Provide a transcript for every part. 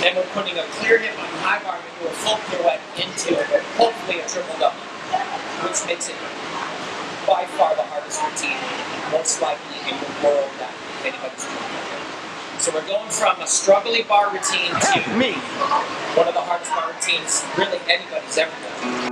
Then we're putting a clear hip on high bar into a full pirouette into hopefully a triple double, which makes it by far the hardest routine, most likely in the world that anybody's doing. So we're going from a struggly bar routine to one of the hardest bar routines really anybody's ever done.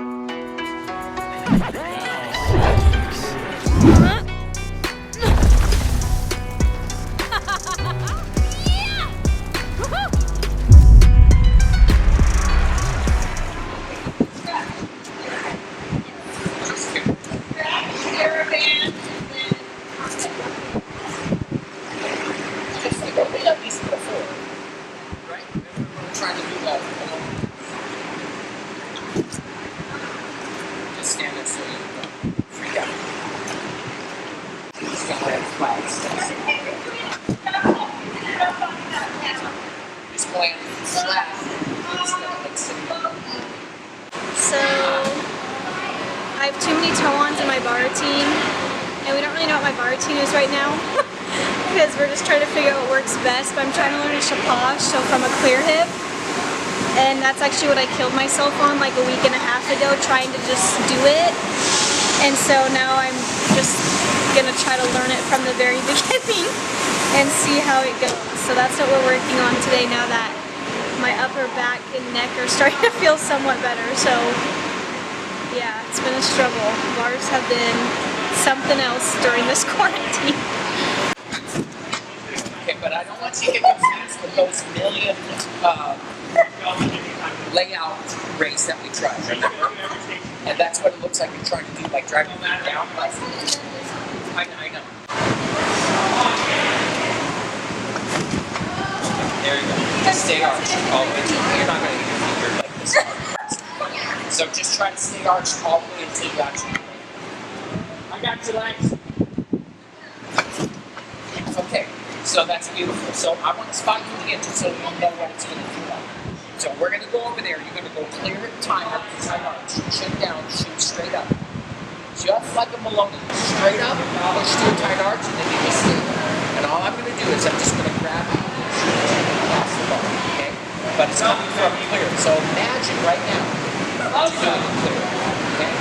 So, I have too many toe-ons in my bar routine, and we don't really know what my bar routine is right now because we're just trying to figure out what works best, but I'm trying to learn a Shaposh, so from a clear hip, and that's actually what I killed myself on like a week and a half ago, trying to just do it, and so now I'm just going to try to learn it from the very beginning and see how it goes. So that's what we're working on today now that my upper back and neck are starting to feel somewhat better. So yeah, it's been a struggle. Bars have been something else during this quarantine. Okay, but I don't want you to get confused with those million layout race that we tried, remember? And that's what it looks like you're trying to do, like driving me down. I know. There you go. Just stay arched all the way until you're not going to get your finger like this hard. So just try to stay arched all the way until you actually. I got your legs. Okay, so that's beautiful. So I want to spot you again just so you know what it's going to do like. So we're going to go over there. You're going to go clear it, timer, tight arch, chin down, shoot straight up. Just like a Maloney. Straight up, push to a tight arch, and then you just stay there. And all I'm going to do is I'm just going to grab you and shoot past the bar, okay? But it's coming from clear. So imagine right now you're doing it clear, okay?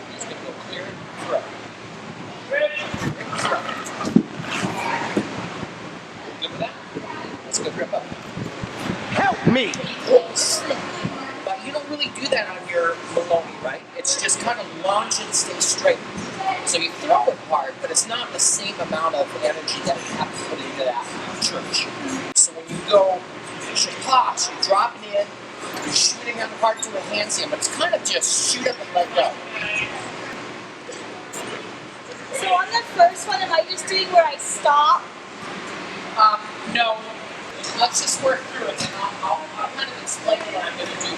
You're just going to go clear, throw. Throw. Good with that? Let's go grip up. Help me! But you don't really do that on your Maloney, right? It's just kind of launch and stay straight. So you throw it hard, but it's not the same amount of energy that you have to put into that church. So when you go Shaposh, you're dropping in, you're shooting up hard to a handstand, but it's kind of just shoot up and let go. So on the first one, am I just doing where I stop? No. Let's just work through it, and I'll kind of explain what I'm going to do.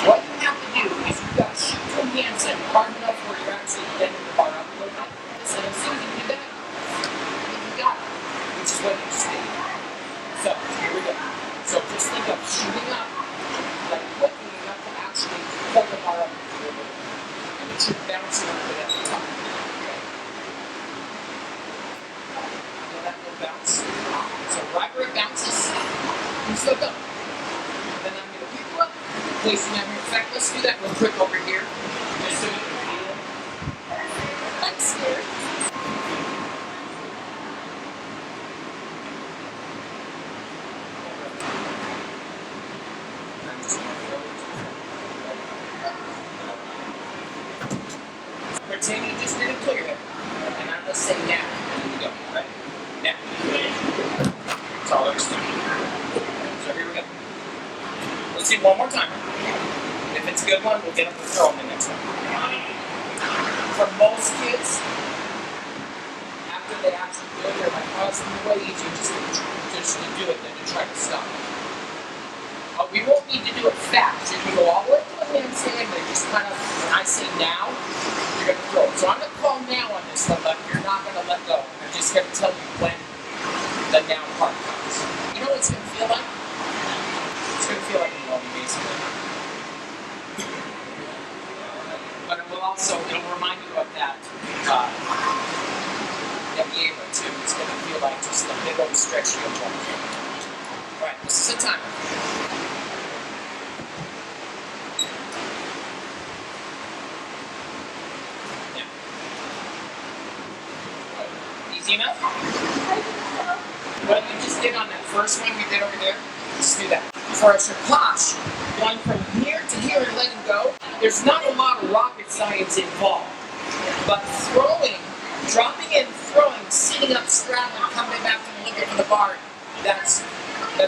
What you have to do is you've got to shoot to a handstand hard enough where you're actually bending the bar up a little bit. So as soon as you do that, you got it, which is what you just did. So here we go. So just think of shooting up, like quickly enough to actually pull the bar up a little bit. And it should bounce a little bit at the top. Okay. Feel that little bounce? So right where it bounces, you still go. And then I'm going to pick you up. Placing that here. In fact, let's do that real quick over here, just so you can feel it. I'm scared. I'm just going to throw it. Pretend you just did a clear hip, and I'm going to say now. Here we go. Right? Now. That's all there is to it. So here we go. Let's see one more time. If it's a good one, we'll get them to throw them the next one. For most kids, after they actually do it, they're like, oh, it's way easier just to do it than to try to stop. We won't need to do it fast. You can go all the way to a handstand, but just kind of, when I say now, you're going to throw it. So I'm going to call now on this one, but you're not going to let go. I'm just going to tell you when the now part comes. You know what it's going to feel like? It's going to feel like a Maloney, basically. But it will also, it'll remind you of that that Nebbiolo too. It's going to feel like just a big old stretch heel joint. All right, this is a timer. Now, easy enough? What you just did on that first one we did over there, just do that. For a shaposh, going from here to here and letting go, there's not a lot of rocket science involved. But throwing, dropping in, throwing, sitting up, straddling, coming back and looking for the bar, that's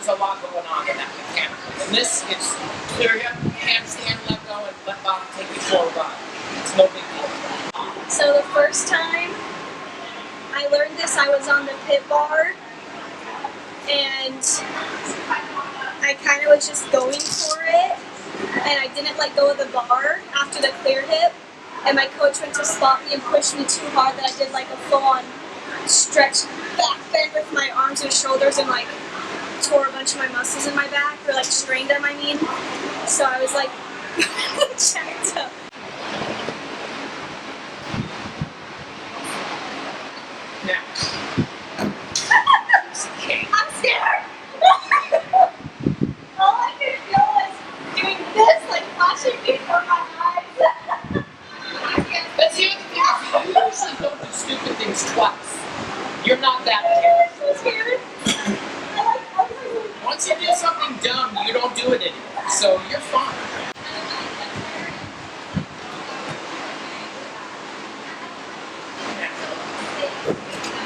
a lot going on in that mechanical. In this, it's clear hip, handstand, let go, and let bottom take you for a ride. It's no big deal. So the first time I learned this, I was on the pit bar, and I kind of was just going for it, and I didn't let go of the bar after the clear hip, and my coach went to spot me and pushed me too hard that I did like a full-on stretch back bend with my arms and shoulders and like tore a bunch of my muscles in my back, or like strained them, I mean. So I was like checked up. Now, I'm scared! All I could feel was doing this, like flashing before my eyes. that's the other thing. You usually don't do stupid things twice. You're not that Scared? Once you do something dumb, you don't do it anymore. So you're fine.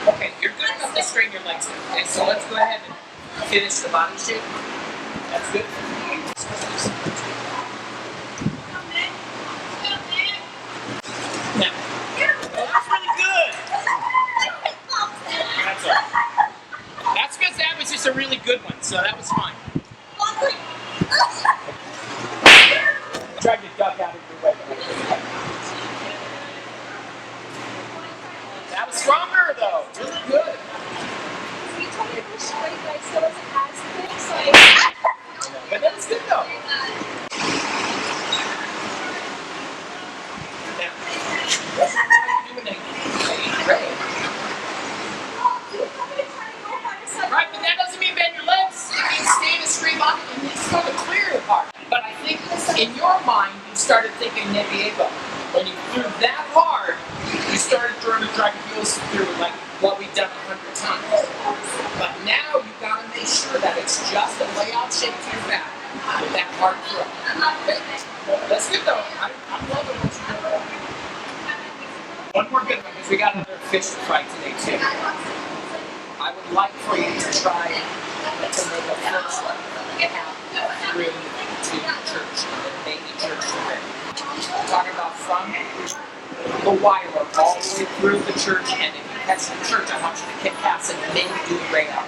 Okay, you're good enough to straighten your legs now. Okay, so let's go ahead and finish the body shape. That's good. Now, well, that's really good. That's all right. That's because that was just a really good one, so that was fine. Tried to duck out of your way. That was stronger though. Really good. You told me to go straight, but I still wasn't as quick, so I... But that was good though. Now, what are you doing great. Right, but that doesn't mean bend your legs. It means stay in a straight line and it's going to clear your part. But I think in your mind, you started thinking Nebbiolo. When you threw that hard, you started throwing the drag heels through like what we've done 100 times. But now you've got to make sure that it's just a layout shape to your back with that hard throw. Okay? Well, that's good though. I'm loving what you're doing. One more good one, because we got another fish to fight today too. I would like for you to try to make a first half through to church, and maybe church today. I'm talking about from the wire all the way through the church, and if you catch the church, I want you to kick past and maybe do the right out.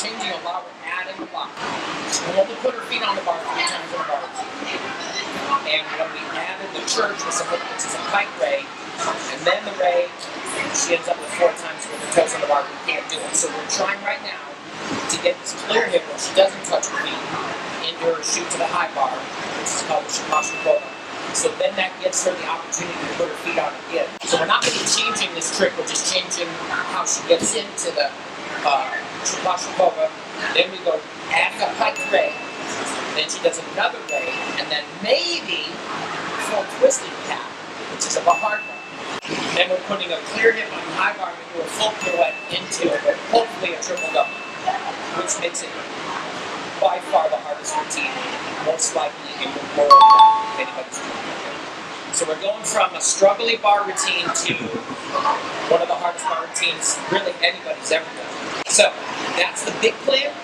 Changing a lot, we're adding a lot. We'll only put her feet on the bar 3 times in a bar. And when we added the church, which is a pike ray, and then the ray, she ends up with 4 times with the toes on the bar. We can't do it. So we're trying right now to get this clear hip where she doesn't touch her feet into her shoot to the high bar, which is called the Shaposhnikova. So then that gives her the opportunity to put her feet on again. So we're not going to be changing this trick, we're just changing how she gets into the Shaposhnikova. Then we go adding a pike ray, then she does another ray, and then maybe full twisting cap, which is a hard one. Then we're putting a clear hip on high bar and do a full pirouette into hopefully a triple double, which makes it by far the hardest routine, most likely in the world that anybody's doing. So we're going from a struggly bar routine to one of the hardest bar routines really anybody's ever done. So that's the big plan,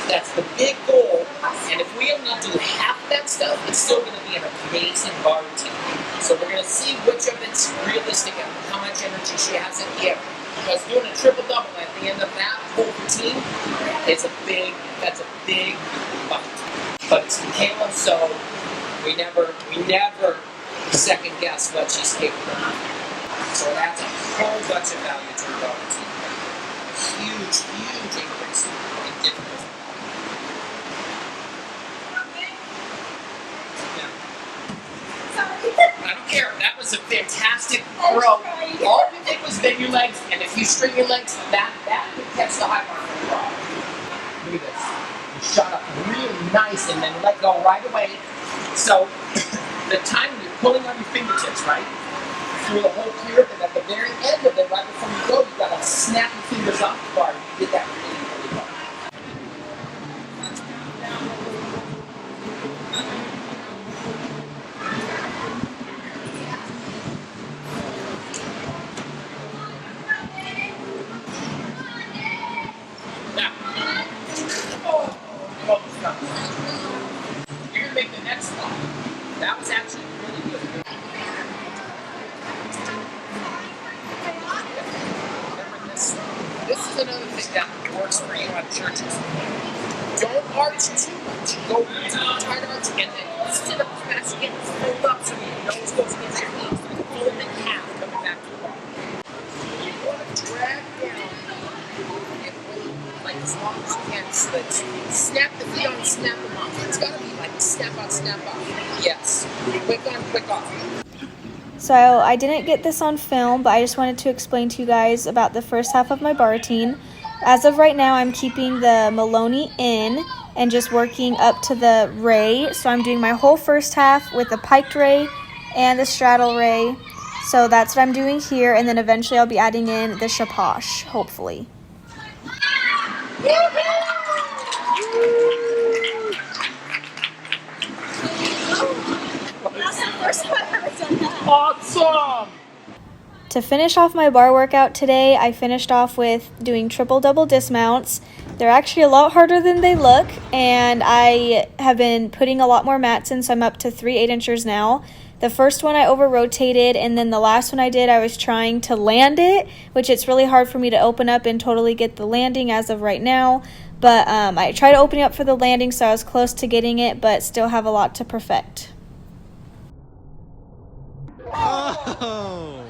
that's the big goal, and if we only do half of that stuff, it's still going to be an amazing bar routine. So we're going to see which of it's realistic and how much energy she has in the air. Because doing a triple double at the end of that whole routine is that's a big bite. But it's Michaela, so we never second guess what she's capable of. So it adds a whole bunch of value to her bar routine. A huge, huge increase in difficulty. Sorry. I don't care. That was a fantastic row. All you did was bend your legs, and if you string your legs, that would catch the high bar from the row. Look at this. You shot up really nice and then let go right away. So the time you're pulling on your fingertips, right? Through the whole curve, and at the very end of it, right before you go, you gotta snap your fingers off the bar. You did that really, really well. Now, you almost got it. You're gonna make the next one. That was actually really good. Remember this? This is another thing that works for you on churches. Don't arch too much. Go tight arch and then sit up fast and fold up so your nose goes against your knees. Fold in half coming back to the bar. You want to drag down and wait like as long as you can so that you can snap the feet on, snap them off. It's got to be like snap on, snap off. Yes. Quick on, quick off. So I didn't get this on film, but I just wanted to explain to you guys about the first half of my bar routine. As of right now, I'm keeping the Maloney in and just working up to the ray. So I'm doing my whole first half with the piked ray and the straddle ray. So that's what I'm doing here, and then eventually I'll be adding in the shaposh, hopefully. That's the first time I've ever done that. Awesome! To finish off my bar workout today, I finished off with doing triple-double dismounts. They're actually a lot harder than they look, and I have been putting a lot more mats in, so I'm up to 3 8-inchers now. The first one I over-rotated, and then the last one I did, I was trying to land it, which it's really hard for me to open up and totally get the landing as of right now. But I tried opening up for the landing, so I was close to getting it, but still have a lot to perfect. Oh!